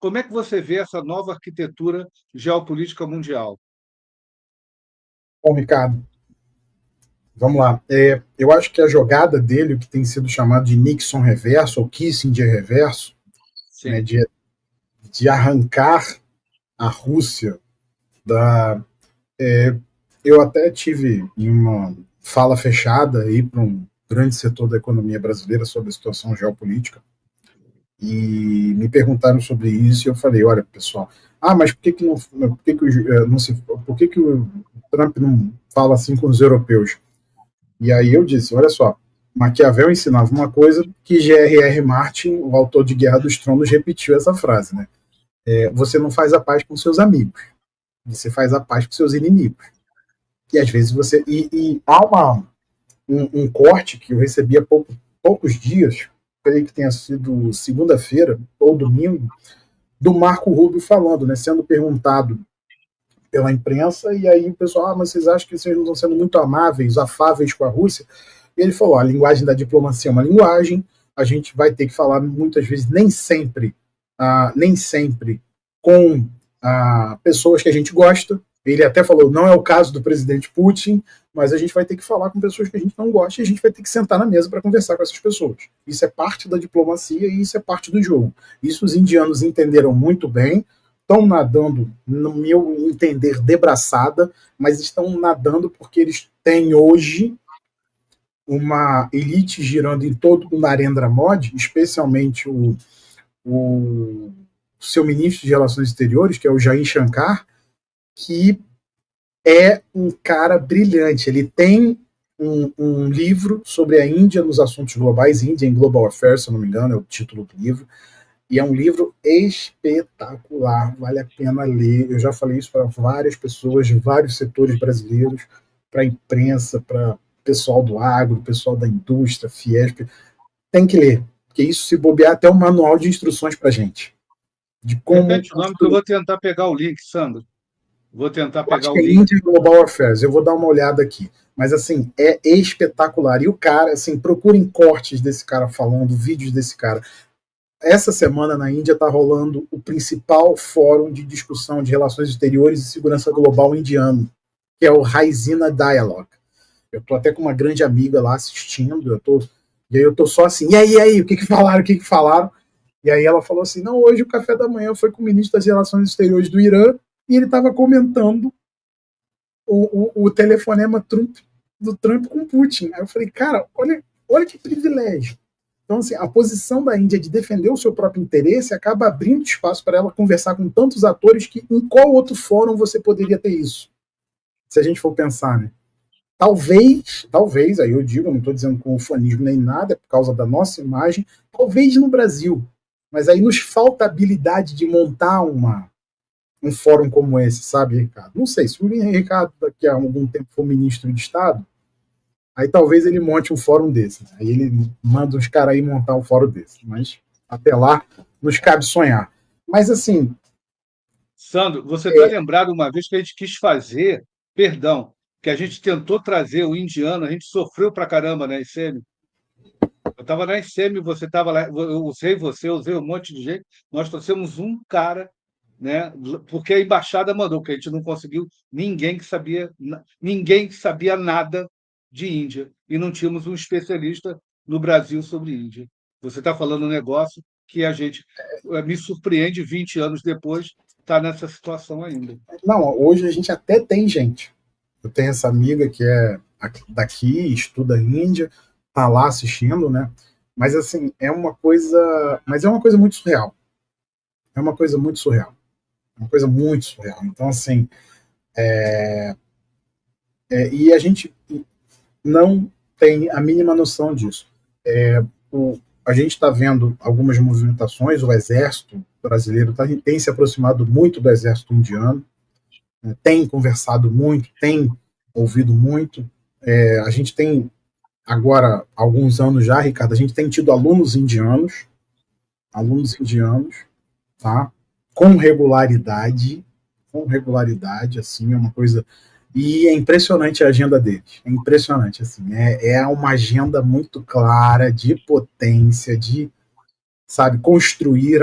Como é que você vê essa nova arquitetura geopolítica mundial? Bom, Ricardo, vamos lá. Eu acho que a jogada dele, o que tem sido chamado de Nixon reverso, ou Kissinger reverso, né, Sim. de arrancar a Rússia da. É, eu até tive em uma fala fechada aí para um grande setor da economia brasileira sobre a situação geopolítica, e me perguntaram sobre isso, e eu falei, olha, pessoal, mas por que que não, por que que o Trump não fala assim com os europeus? E aí eu disse, olha só, Maquiavel ensinava uma coisa que J.R.R. Martin, o autor de Guerra dos Tronos, repetiu essa frase, né? Você não faz a paz com seus amigos, você faz a paz com seus inimigos. E às vezes você... E há um corte que eu recebi há poucos dias, creio que tenha sido segunda-feira ou domingo, do Marco Rubio falando, né, sendo perguntado pela imprensa, e aí o pessoal, mas vocês acham que vocês não estão sendo muito amáveis, afáveis com a Rússia? E ele falou, a linguagem da diplomacia é uma linguagem, a gente vai ter que falar muitas vezes, nem sempre com pessoas que a gente gosta. Ele até falou, não é o caso do presidente Putin, mas a gente vai ter que falar com pessoas que a gente não gosta e a gente vai ter que sentar na mesa para conversar com essas pessoas. Isso é parte da diplomacia e isso é parte do jogo. Isso os indianos entenderam muito bem, estão nadando, no meu entender, de braçada, mas estão nadando porque eles têm hoje uma elite girando em todo o Narendra Modi, especialmente o seu ministro de Relações Exteriores, que é o Jair Shankar, que é um cara brilhante. Ele tem um livro sobre a Índia nos assuntos globais, Índia em Global Affairs, se eu não me engano, é o título do livro. E é um livro espetacular, vale a pena ler. Eu já falei isso para várias pessoas de vários setores brasileiros, para a imprensa, para o pessoal do agro, pessoal da indústria, Fiesp. Tem que ler, porque isso, se bobear, até um manual de instruções para gente. De como Repete o nome que eu vou tentar pegar o link, Sandro. Vou tentar eu acho pegar que o é link. India Global Affairs. Eu vou dar uma olhada aqui. Mas, assim, é espetacular. E o cara, assim, procurem cortes desse cara falando, vídeos desse cara. Essa semana na Índia está rolando o principal fórum de discussão de relações exteriores e segurança global indiano, que é o Raisina Dialogue. Eu tô até com uma grande amiga lá assistindo, e aí eu tô só assim, e aí, o que falaram, o que falaram? E aí ela falou assim, não, hoje o café da manhã foi com o ministro das Relações Exteriores do Irã, e ele estava comentando o telefonema do Trump com Putin. Aí eu falei, cara, olha que privilégio. Então, assim, a posição da Índia de defender o seu próprio interesse acaba abrindo espaço para ela conversar com tantos atores que em qual outro fórum você poderia ter isso? Se a gente for pensar, né? Talvez, aí eu digo, não estou dizendo com ufanismo nem nada, é por causa da nossa imagem, talvez no Brasil, mas aí nos falta habilidade de montar um fórum como esse, sabe, Ricardo? Não sei, se o Ricardo daqui a algum tempo for ministro de Estado, aí talvez ele monte um fórum desse. Né? Aí ele manda os caras aí montar um fórum desse. Mas até lá, nos cabe sonhar. Mas assim. Sandro, você está lembrado uma vez que a gente quis fazer, perdão, que a gente tentou trazer o indiano, a gente sofreu pra caramba na ICM. Eu estava na ICM, você estava lá, eu usei um monte de gente, nós trouxemos um cara, né, porque a embaixada mandou, que a gente não conseguiu ninguém que sabia nada de Índia, e não tínhamos um especialista no Brasil sobre Índia. Você está falando um negócio que a gente me surpreende 20 anos depois estar nessa situação ainda. Não, hoje a gente até tem gente. Eu tenho essa amiga que é daqui, estuda Índia, tá lá assistindo, né? Mas assim, mas é uma coisa muito surreal. É uma coisa muito surreal. É uma coisa muito surreal. Então, assim, e a gente não tem a mínima noção disso. A gente está vendo algumas movimentações, o exército brasileiro tem se aproximado muito do exército indiano, né, tem conversado muito, tem ouvido muito. A gente tem, agora, alguns anos já, Ricardo, a gente tem tido alunos indianos, tá? Com regularidade, assim, é uma coisa. E é impressionante a agenda deles. É impressionante, assim. É uma agenda muito clara de potência, de, sabe, construir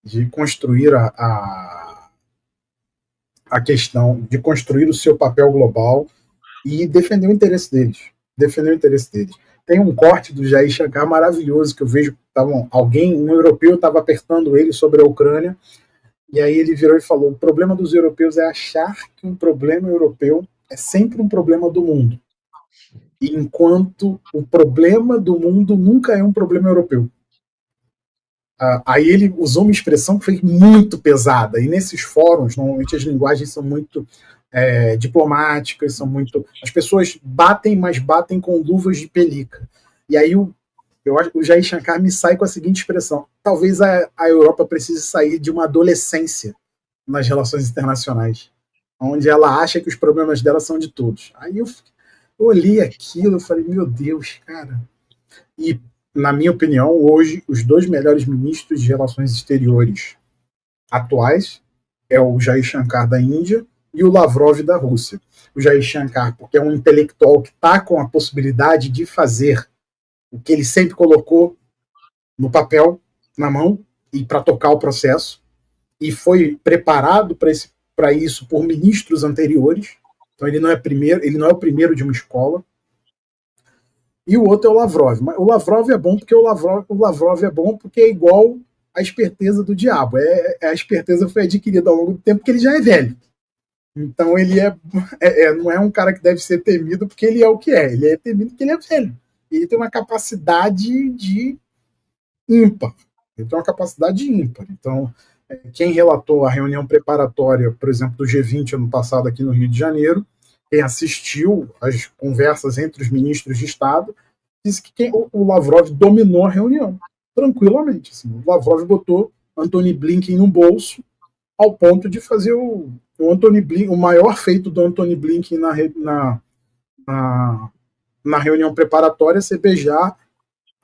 de construir a questão, de construir o seu papel global e defender o interesse deles. Defender o interesse deles. Tem um corte do Jair Shankar maravilhoso que eu vejo, um europeu estava apertando ele sobre a Ucrânia, e aí ele virou e falou: o problema dos europeus é achar que um problema europeu é sempre um problema do mundo, enquanto o problema do mundo nunca é um problema europeu. Aí ele usou uma expressão que foi muito pesada, e nesses fóruns, normalmente as linguagens são muito diplomáticas, as pessoas batem, mas batem com luvas de pelica. E aí o Jair Shankar me sai com a seguinte expressão: talvez a Europa precise sair de uma adolescência nas relações internacionais, onde ela acha que os problemas dela são de todos. Aí eu olhei aquilo e falei: meu Deus, cara. E, na minha opinião, hoje, os dois melhores ministros de relações exteriores atuais é o Jair Shankar da Índia e o Lavrov da Rússia. O Jair Shankar, porque é um intelectual que está com a possibilidade de fazer o que ele sempre colocou no papel, na mão, e para tocar o processo, e foi preparado para isso por ministros anteriores. Então ele não é o primeiro de uma escola. E o outro é o Lavrov. Mas o Lavrov é bom porque é igual a esperteza do diabo. A esperteza foi adquirida ao longo do tempo porque ele já é velho. Então ele não é um cara que deve ser temido porque ele é o que é. Ele é temido porque ele é velho. Ele tem uma capacidade de ímpar. Ele tem uma capacidade ímpar. Então, quem relatou a reunião preparatória, por exemplo, do G20 ano passado aqui no Rio de Janeiro, quem assistiu às conversas entre os ministros de Estado, disse que o Lavrov dominou a reunião, tranquilamente. Assim. O Lavrov botou Antony Blinken no bolso, ao ponto de fazer o Antony Blinken, o maior feito do Antony Blinken na reunião preparatória, ser beijar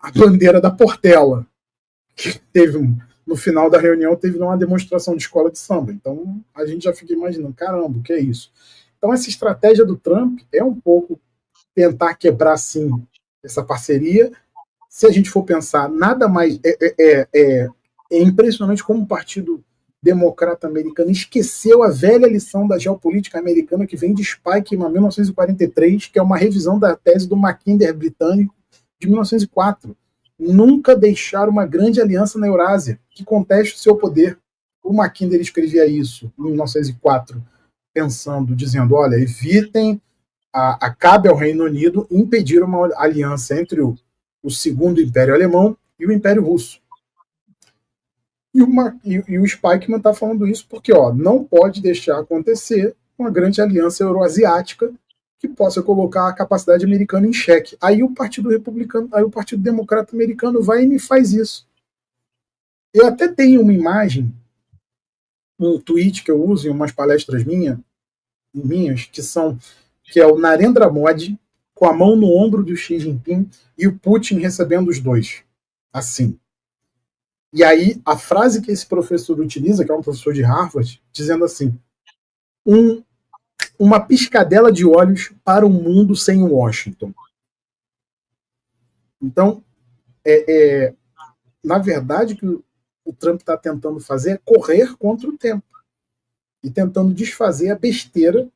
a bandeira da Portela, que no final da reunião teve uma demonstração de escola de samba. Então a gente já fica imaginando, caramba, o que é isso? Então essa estratégia do Trump é um pouco tentar quebrar, sim, essa parceria. Se a gente for pensar, nada mais... É impressionante como o Partido Democrata Americano esqueceu a velha lição da geopolítica americana que vem de Spikeman, 1943, que é uma revisão da tese do Mackinder britânico de 1904. Nunca deixar uma grande aliança na Eurásia que conteste o seu poder. O Mackinder escrevia isso em 1904, dizendo, olha, evitem, cabe ao Reino Unido impedir uma aliança entre o Segundo Império Alemão e o Império Russo. E o Spikeman está falando isso porque não pode deixar acontecer uma grande aliança euroasiática que possa colocar a capacidade americana em xeque. Aí o Partido Democrata Americano vai e me faz isso. Eu até tenho uma imagem, um tweet que eu uso em umas palestras minhas, que é o Narendra Modi com a mão no ombro do Xi Jinping e o Putin recebendo os dois. Assim. E aí, a frase que esse professor utiliza, que é um professor de Harvard, dizendo assim, uma piscadela de olhos para um mundo sem Washington. Então, na verdade, o que o Trump está tentando fazer é correr contra o tempo e tentando desfazer a besteira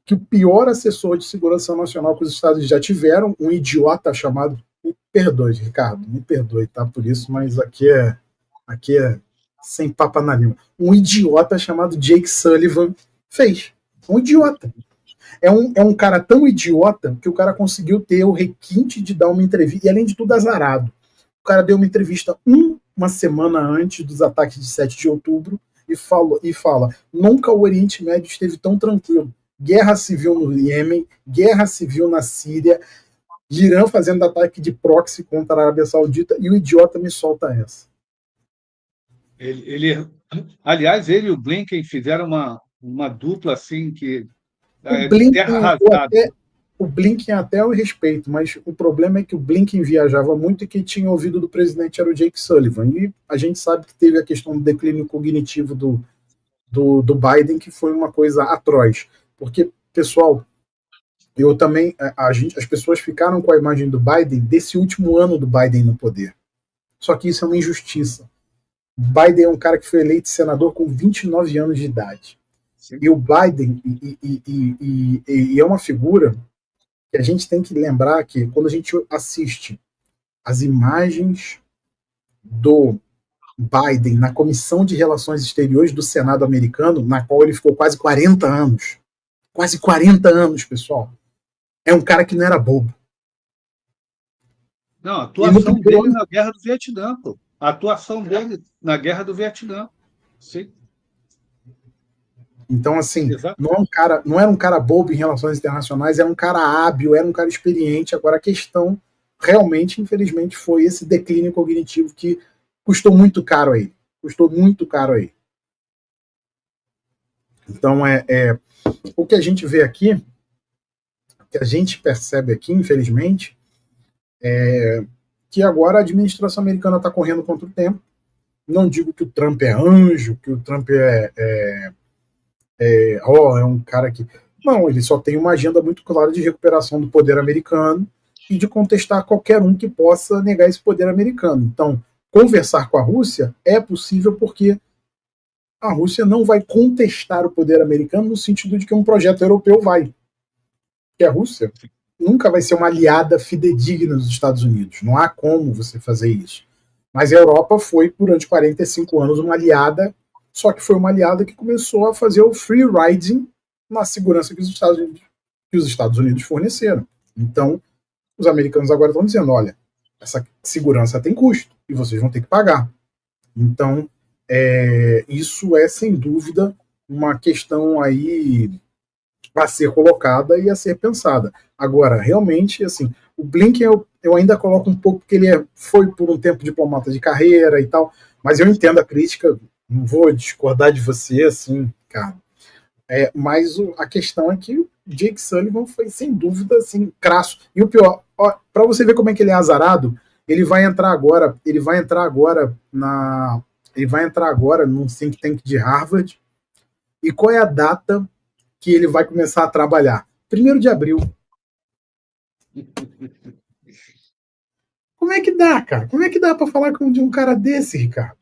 que o pior assessor de segurança nacional que os Estados Unidos já tiveram, um idiota chamado... Me perdoe, Ricardo, me perdoe, tá? Por isso, mas aqui é sem papa na língua. Um idiota chamado Jake Sullivan fez. Um idiota. É um cara tão idiota que o cara conseguiu ter o requinte de dar uma entrevista, e além de tudo azarado. O cara deu uma entrevista uma semana antes dos ataques de 7 de outubro e fala, nunca o Oriente Médio esteve tão tranquilo. Guerra civil no Iêmen, guerra civil na Síria, Irã fazendo ataque de proxy contra a Arábia Saudita, e o idiota me solta essa. Aliás, ele e o Blinken fizeram uma dupla assim que o Blinken até eu respeito, mas o problema é que o Blinken viajava muito e quem tinha ouvido do presidente era o Jake Sullivan. E a gente sabe que teve a questão do declínio cognitivo do Biden, que foi uma coisa atroz. Porque, pessoal, as pessoas ficaram com a imagem do Biden desse último ano do Biden no poder. Só que isso é uma injustiça. Biden é um cara que foi eleito senador com 29 anos de idade. Sim. E o Biden é uma figura que a gente tem que lembrar que quando a gente assiste as imagens do Biden na Comissão de Relações Exteriores do Senado americano, na qual ele ficou quase 40 anos. Quase 40 anos, pessoal. É um cara que não era bobo. Não, a atuação dele na Guerra do Vietnã, pô. A atuação dele na Guerra do Vietnã. Sim. Então, assim, não era um cara bobo em relações internacionais, era um cara hábil, era um cara experiente. Agora, a questão, realmente, infelizmente, foi esse declínio cognitivo que custou muito caro aí. Custou muito caro aí. Então, o que a gente vê aqui, o que a gente percebe aqui, infelizmente, é que agora a administração americana está correndo contra o tempo. Não digo que o Trump é anjo, que o Trump é um cara que... Não, ele só tem uma agenda muito clara de recuperação do poder americano e de contestar qualquer um que possa negar esse poder americano. Então, conversar com a Rússia é possível porque a Rússia não vai contestar o poder americano no sentido de que um projeto europeu vai. Porque a Rússia nunca vai ser uma aliada fidedigna dos Estados Unidos. Não há como você fazer isso. Mas a Europa foi, durante 45 anos, uma aliada, só que foi uma aliada que começou a fazer o free riding na segurança que os Estados Unidos forneceram. Então, os americanos agora estão dizendo, olha, essa segurança tem custo e vocês vão ter que pagar. Então, isso é, sem dúvida, uma questão aí a ser colocada e a ser pensada. Agora, realmente, assim, o Blinken eu ainda coloco um pouco porque ele foi por um tempo diplomata de carreira e tal, mas eu entendo a crítica, não vou discordar de você, assim, cara. Mas a questão é que o Jake Sullivan foi, sem dúvida, assim, crasso. E o pior, para você ver como é que ele é azarado, ele vai entrar agora num think tank de Harvard. E qual é a data que ele vai começar a trabalhar? 1º de abril. Como é que dá, cara? Como é que dá para falar de um cara desse, Ricardo?